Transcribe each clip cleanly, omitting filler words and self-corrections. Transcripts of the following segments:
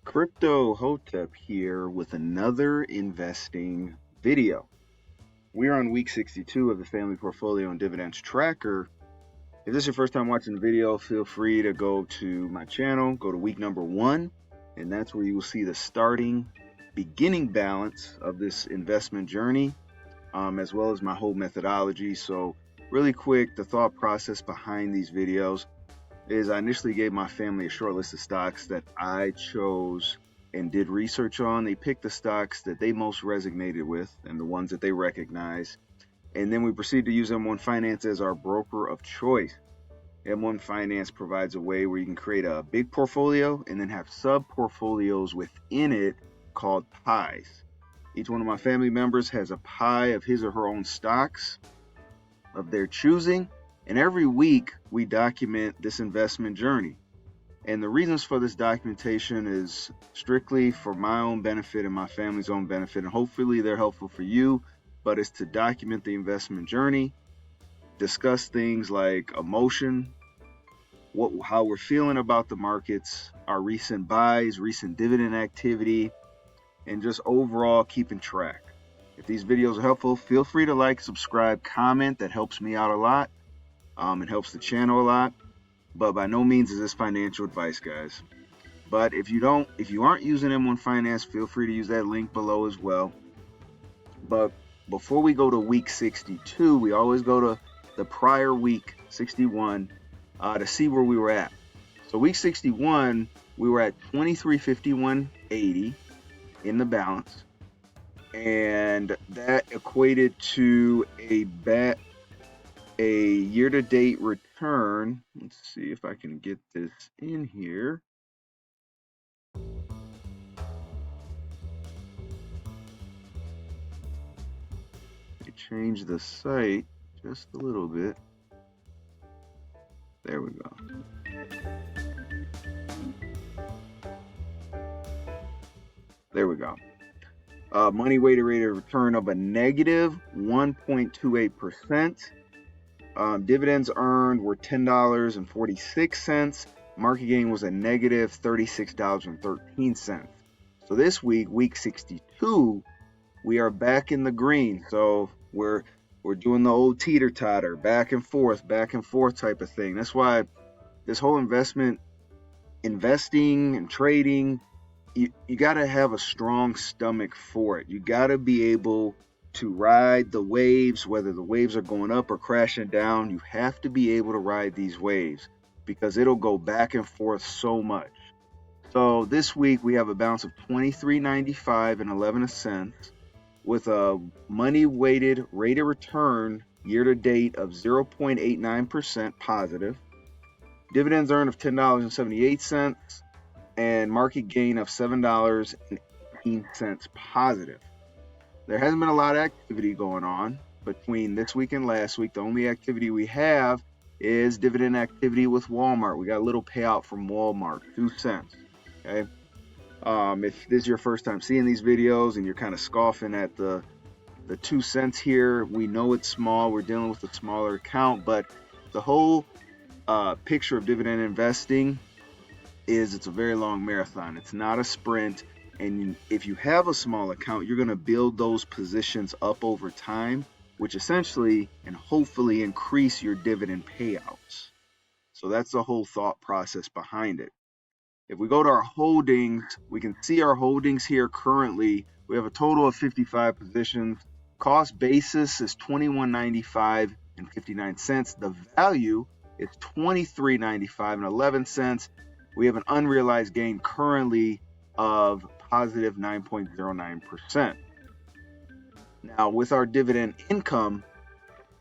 Crypto Hotep here with another investing video. We are on week 62 of the Family Portfolio and Dividends Tracker. If this is your first time watching the video, feel free to go to my channel, go to week number 1, and that's where you will see the beginning balance of this investment journey, as well as my whole methodology. So really quick, the thought process behind these videos is I initially gave my family a short list of stocks that I chose and did research on. They picked the stocks that they most resonated with and the ones that they recognize. And then we proceeded to use M1 Finance as our broker of choice. M1 Finance provides a way where you can create a big portfolio and then have sub-portfolios within it called pies. Each one of my family members has a pie of his or her own stocks of their choosing. And every week we document this investment journey. And the reasons for this documentation is strictly for my own benefit and my family's own benefit. And hopefully they're helpful for you, but it's to document the investment journey, discuss things like emotion, how we're feeling about the markets, our recent buys, recent dividend activity, and just overall keeping track. If these videos are helpful, feel free to like, subscribe, comment. That helps me out a lot. It helps the channel a lot, but by no means is this financial advice, guys. But if you aren't using M1 Finance, feel free to use that link below as well. But before we go to week 62, we always go to the prior week, 61, to see where we were at. So week 61, we were at 2351.80 in the balance, and that equated to a year-to-date return. Let's see if I can get this in here. I changed the site just a little bit. There we go. There we go. Money weighted rate of return of a negative 1.28%. Dividends earned were $10.46. Market gain was a negative $36.13. So this week, week 62, we are back in the green. So we're doing the old teeter-totter, back and forth type of thing. That's why this whole investing and trading, you got to have a strong stomach for it. You got to be able to ride the waves, whether the waves are going up or crashing down. You have to be able to ride these waves because it'll go back and forth so much. So this week we have a balance of $23.95 and 11 cents with a money weighted rate of return year to date of 0.89% positive, dividends earned of $10.78, and market gain of $7.18 positive. There hasn't been a lot of activity going on between this week and last week. The only activity we have is dividend activity with Walmart. We got a little payout from Walmart, 2 cents. Okay. If this is your first time seeing these videos and you're kind of scoffing at the 2 cents here, we know it's small. We're dealing with a smaller account, but the whole picture of dividend investing is it's a very long marathon. It's not a sprint. And if you have a small account, you're going to build those positions up over time, which essentially and hopefully increase your dividend payouts. So that's the whole thought process behind it. If we go to our holdings, we can see our holdings here currently. We have a total of 55 positions. Cost basis is $21.95 and 59 cents. The value is $23.95 and 11 cents. We have an unrealized gain currently of positive 9.09%. Now, with our dividend income,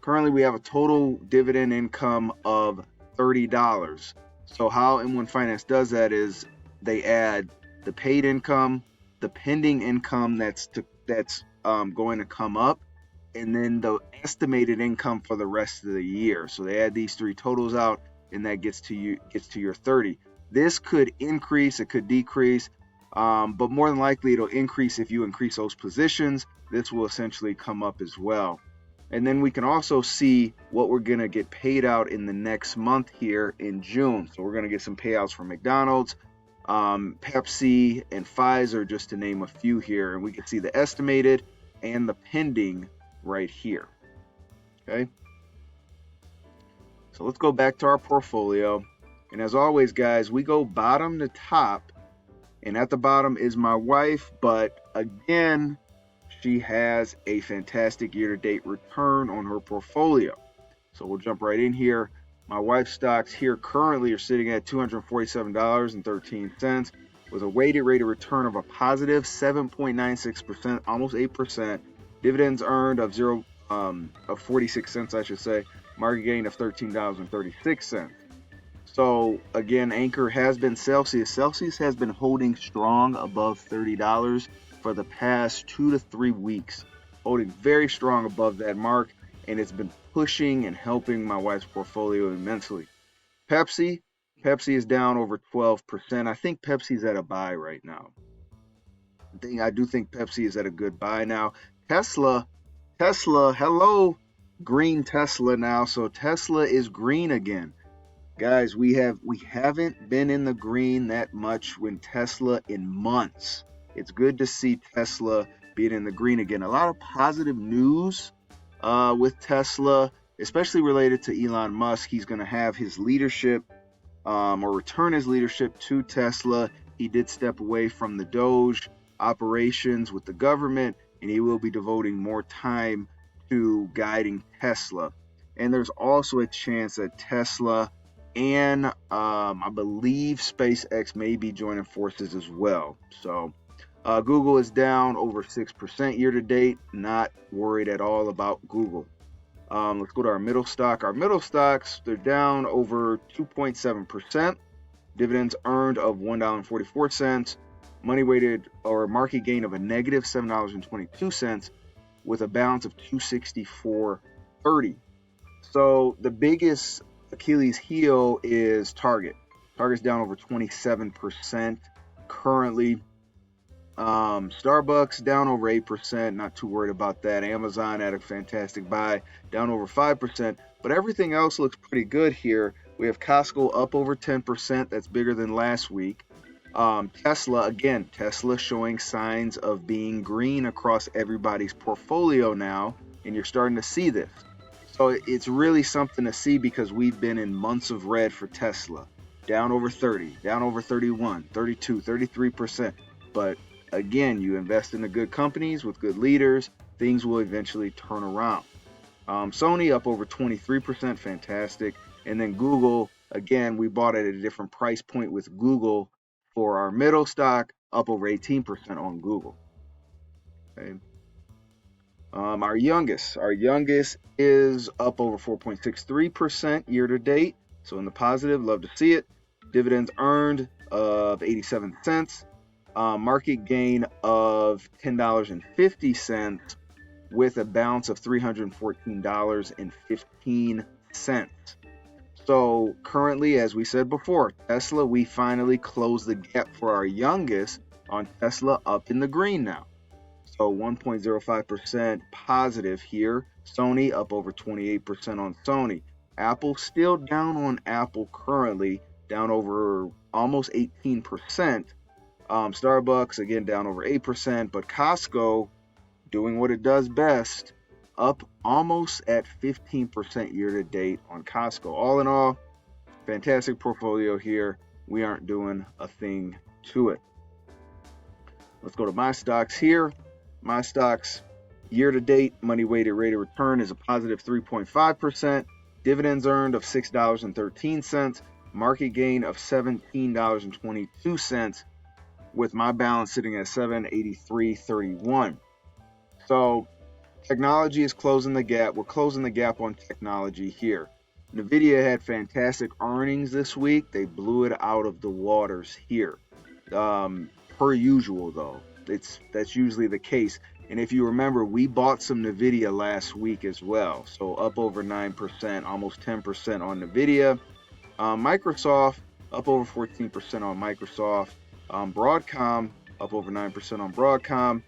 currently we have a total dividend income of $30. So how M1 Finance does that is they add the paid income, the pending income that's going to come up, and then the estimated income for the rest of the year. So they add these three totals out, and that gets to your 30. This could increase, it could decrease. But more than likely it'll increase if you increase those positions. This will essentially come up as well. And then we can also see what we're going to get paid out in the next month here in June. So we're going to get some payouts from McDonald's. Pepsi, and Pfizer, just to name a few here. And we can see the estimated and the pending right here. Okay. So let's go back to our portfolio. And as always, guys, we go bottom to top. And at the bottom is my wife. But again, she has a fantastic year-to-date return on her portfolio. So we'll jump right in here. My wife's stocks here currently are sitting at $247.13 with a weighted rate of return of a positive 7.96%, almost 8%. Dividends earned of 46 cents, I should say. Market gain of $13.36. So again, anchor has been Celsius. Celsius has been holding strong above $30 for the past 2 to 3 weeks, holding very strong above that mark, and it's been pushing and helping my wife's portfolio immensely. Pepsi is down over 12%. I think Pepsi's at a buy right now. I do think Pepsi is at a good buy now. Tesla, hello, green Tesla now. So Tesla is green again. Guys, we haven't been in the green that much when Tesla in months. It's good to see Tesla being in the green again. A lot of positive news with Tesla, especially related to Elon Musk. He's going to have his leadership or return his leadership to Tesla. He did step away from the Doge operations with the government, and he will be devoting more time to guiding Tesla. And there's also a chance that Tesla and I believe SpaceX may be joining forces as well. So Google is down over 6% year to date. Not worried at all about Google. Let's go to our middle stock. Our middle stocks, they're down over 2.7%. Dividends earned of $1.44. Money weighted or market gain of a negative $7.22 with a balance of $264.30. So the biggest Achilles heel is Target. Target's down over 27% currently. Starbucks down over 8%, not too worried about that. Amazon at a fantastic buy, down over 5%, but everything else looks pretty good here. We have Costco up over 10%, that's bigger than last week. Tesla showing signs of being green across everybody's portfolio now, and you're starting to see this. So it's really something to see because we've been in months of red for Tesla. Down over 30, down over 31, 32, 33%. But again, you invest in the good companies with good leaders, things will eventually turn around. Sony up over 23%, fantastic. And then Google, again, we bought at a different price point with Google for our middle stock, up over 18% on Google. Okay. Our youngest is up over 4.63% year to date. So in the positive, love to see it. Dividends earned of 87 cents. Market gain of $10.50 with a balance of $314.15. So currently, as we said before, Tesla, we finally closed the gap for our youngest on Tesla, up in the green now. So 1.05% positive here. Sony up over 28% on Sony. Apple still down on Apple currently, down over almost 18%. Starbucks again down over 8%, but Costco doing what it does best, up almost at 15% year to date on Costco. All in all, fantastic portfolio here. We aren't doing a thing to it. Let's go to my stocks here. My stocks year to date, money weighted rate of return is a positive 3.5%. Dividends earned of $6.13. Market gain of $17.22 with my balance sitting at $783.31. So technology is closing the gap. We're closing the gap on technology here. NVDA had fantastic earnings this week. They blew it out of the waters here. Per usual, though. That's usually the case. And if you remember, we bought some NVIDIA last week as well. So up over 9%, almost 10% on NVIDIA. Microsoft up over 14% on Microsoft. Broadcom up over 9% on Broadcom.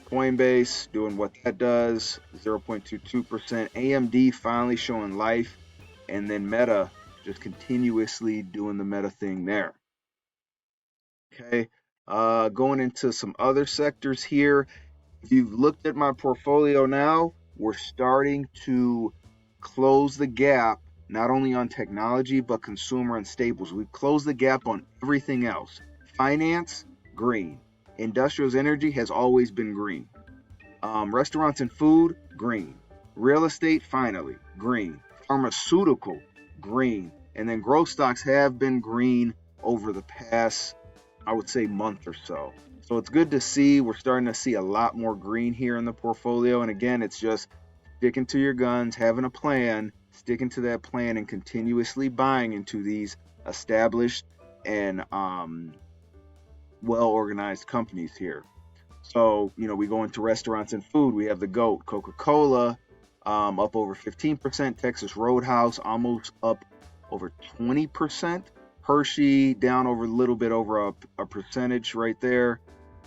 Coinbase doing what that does, 0.22%. AMD finally showing life. And then Meta just continuously doing the Meta thing there. Okay. Going into some other sectors here. If you've looked at my portfolio now, we're starting to close the gap not only on technology but consumer and staples. We've closed the gap on everything else. Finance, green. Industrials, energy has always been green. Restaurants and food, green. Real estate, finally, green. Pharmaceutical, green. And then growth stocks have been green over the past, I would say, month or so. So it's good to see. We're starting to see a lot more green here in the portfolio. And again, it's just sticking to your guns, having a plan, sticking to that plan, and continuously buying into these established and well organized companies here. So, we go into restaurants and food. We have the GOAT, Coca-Cola, up over 15%. Texas Roadhouse, almost up over 20%. Hershey, down over a little bit over a percentage right there.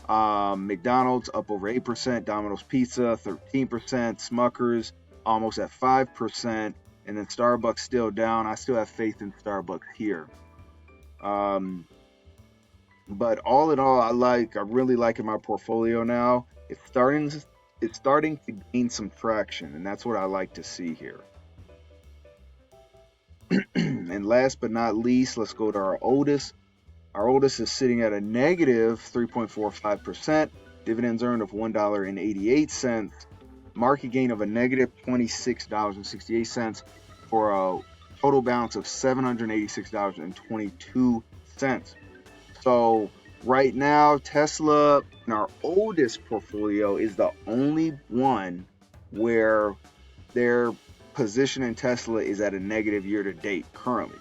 McDonald's, up over 8%. Domino's Pizza, 13%. Smuckers, almost at 5%. And then Starbucks still down. I still have faith in Starbucks here. But all in all, I really like in my portfolio now. It's starting to gain some traction, and that's what I like to see here. And last but not least, let's go to our Otis. Our Otis is sitting at a negative 3.45%, dividends earned of $1.88, market gain of a negative $26.68 for a total balance of $786.22. So right now, Tesla in our oldest portfolio is the only one where their position in Tesla is at a negative year to date currently.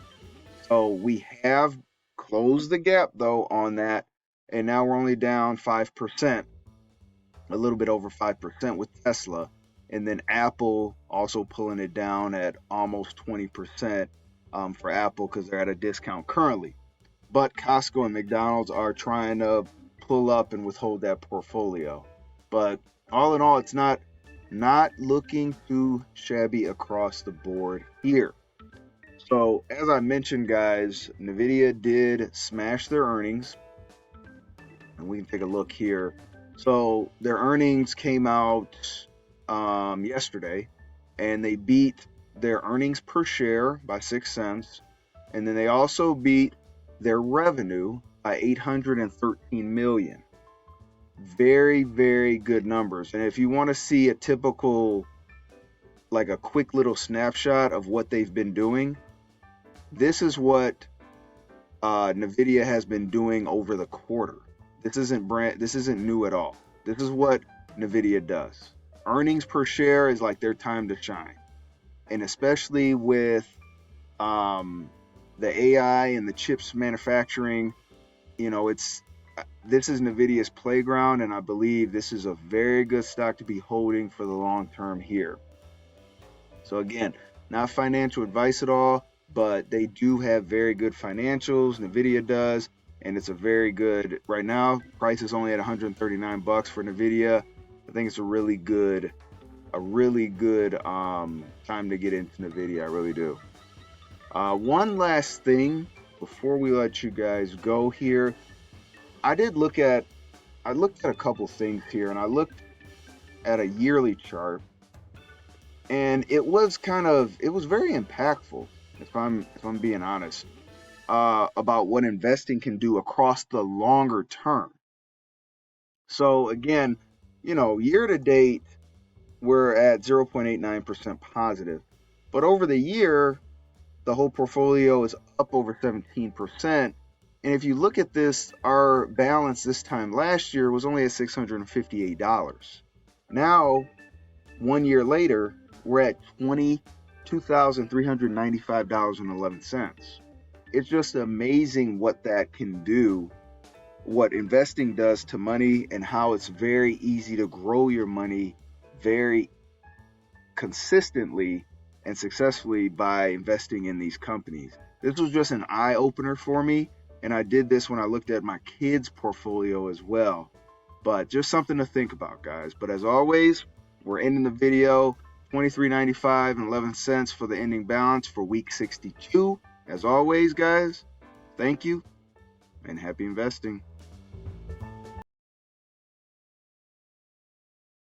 So we have closed the gap though on that, and now we're only down 5%, a little bit over 5% with Tesla. And then Apple also pulling it down at almost 20% for Apple because they're at a discount currently. But Costco and McDonald's are trying to pull up and withhold that portfolio. But all in all, it's not looking too shabby across the board here. So as I mentioned, guys, NVIDIA did smash their earnings. And we can take a look here. So their earnings came out yesterday, and they beat their earnings per share by 6 cents. And then they also beat their revenue by $813 million. Very, very good numbers. And if you want to see a typical, like a quick little snapshot of what they've been doing, this is what NVIDIA has been doing over the quarter. This isn't new at all. This is what NVIDIA does. Earnings per share is like their time to shine. And especially with the AI and the chips manufacturing, this is NVIDIA's playground, and I believe this is a very good stock to be holding for the long term here. So again, not financial advice at all, but they do have very good financials. NVIDIA does, and it's a very good, right now, price is only at $139 for NVIDIA. I think it's a really good time to get into NVIDIA. I really do. One last thing before we let you guys go here. I looked at a couple things here, and I looked at a yearly chart, and it was very impactful, if I'm being honest, about what investing can do across the longer term. So again, year to date, we're at 0.89% positive, but over the year, the whole portfolio is up over 17%. And if you look at this, our balance this time last year was only at $658. Now, 1 year later, we're at $22,395.11. It's just amazing what that can do, what investing does to money, and how it's very easy to grow your money very consistently and successfully by investing in these companies. This was just an eye-opener for me, and I did this when I looked at my kids' portfolio as well. But just something to think about, guys. But as always, we're ending the video, $23.95 for the ending balance for week 62. As always, guys, thank you and happy investing.